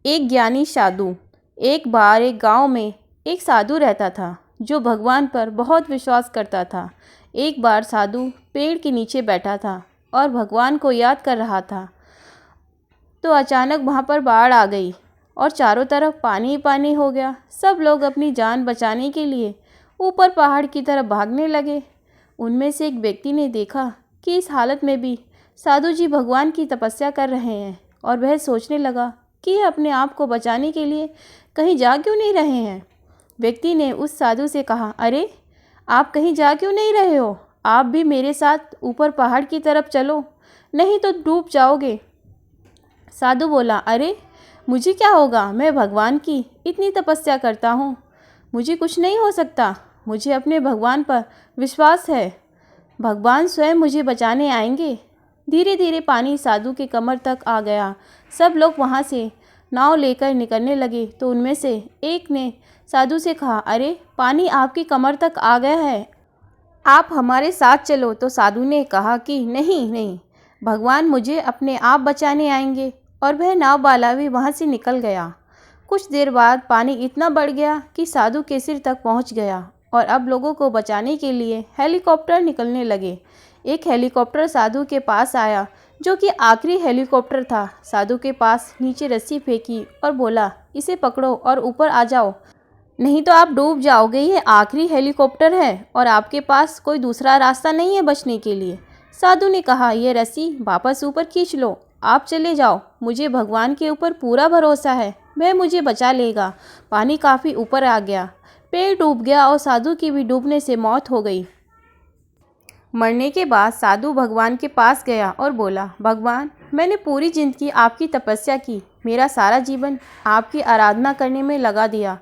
एक ज्ञानी साधु। एक बार एक गांव में एक साधु रहता था जो भगवान पर बहुत विश्वास करता था। एक बार साधु पेड़ के नीचे बैठा था और भगवान को याद कर रहा था, तो अचानक वहाँ पर बाढ़ आ गई और चारों तरफ पानी ही पानी हो गया। सब लोग अपनी जान बचाने के लिए ऊपर पहाड़ की तरफ भागने लगे। उनमें से एक व्यक्ति ने देखा कि इस हालत में भी साधु जी भगवान की तपस्या कर रहे हैं और वह सोचने लगा कि अपने आप को बचाने के लिए कहीं जा क्यों नहीं रहे हैं। व्यक्ति ने उस साधु से कहा, अरे आप कहीं जा क्यों नहीं रहे हो? आप भी मेरे साथ ऊपर पहाड़ की तरफ चलो, नहीं तो डूब जाओगे। साधु बोला, अरे मुझे क्या होगा, मैं भगवान की इतनी तपस्या करता हूँ, मुझे कुछ नहीं हो सकता। मुझे अपने भगवान पर विश्वास है, भगवान स्वयं मुझे बचाने आएंगे। धीरे धीरे पानी साधु के कमर तक आ गया। सब लोग वहाँ से नाव लेकर निकलने लगे तो उनमें से एक ने साधु से कहा, अरे पानी आपकी कमर तक आ गया है, आप हमारे साथ चलो। तो साधु ने कहा कि नहीं नहीं, भगवान मुझे अपने आप बचाने आएंगे। और वह नाव वाला भी वहाँ से निकल गया। कुछ देर बाद पानी इतना बढ़ गया कि साधु के सिर तक पहुँच गया और अब लोगों को बचाने के लिए हेलीकॉप्टर निकलने लगे। एक हेलीकॉप्टर साधु के पास आया जो कि आखिरी हेलीकॉप्टर था। साधु के पास नीचे रस्सी फेंकी और बोला, इसे पकड़ो और ऊपर आ जाओ, नहीं तो आप डूब जाओगे। ये आखिरी हेलीकॉप्टर है और आपके पास कोई दूसरा रास्ता नहीं है बचने के लिए। साधु ने कहा, यह रस्सी वापस ऊपर खींच लो, आप चले जाओ, मुझे भगवान के ऊपर पूरा भरोसा है, वह मुझे बचा लेगा। पानी काफ़ी ऊपर आ गया, पेड़ डूब गया और साधु की भी डूबने से मौत हो गई। मरने के बाद साधु भगवान के पास गया और बोला, भगवान मैंने पूरी ज़िंदगी आपकी तपस्या की, मेरा सारा जीवन आपकी आराधना करने में लगा दिया,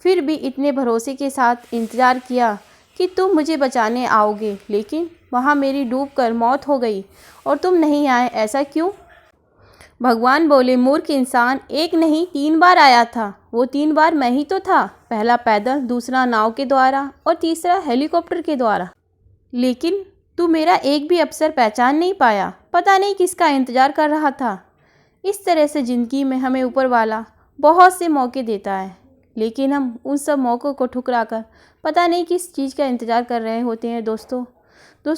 फिर भी इतने भरोसे के साथ इंतज़ार किया कि तुम मुझे बचाने आओगे, लेकिन वहाँ मेरी डूबकर मौत हो गई और तुम नहीं आए, ऐसा क्यों? भगवान बोले, मूर्ख इंसान, एक नहीं 3 बार आया था। वो 3 बार मैं ही तो था, पहला पैदल, दूसरा नाव के द्वारा और तीसरा हेलीकॉप्टर के द्वारा। लेकिन तू मेरा एक भी अवसर पहचान नहीं पाया, पता नहीं किसका इंतज़ार कर रहा था। इस तरह से ज़िंदगी में हमें ऊपर वाला बहुत से मौके देता है, लेकिन हम उन सब मौक़ों को ठुकरा कर पता नहीं किस चीज़ का इंतज़ार कर रहे होते हैं। दोस्तों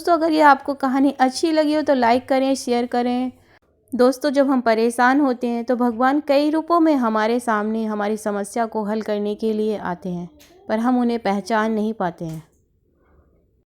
अगर ये आपको कहानी अच्छी लगी हो तो लाइक करें, शेयर करें। दोस्तों जब हम परेशान होते हैं तो भगवान कई रूपों में हमारे सामने हमारी समस्या को हल करने के लिए आते हैं, पर हम उन्हें पहचान नहीं पाते हैं।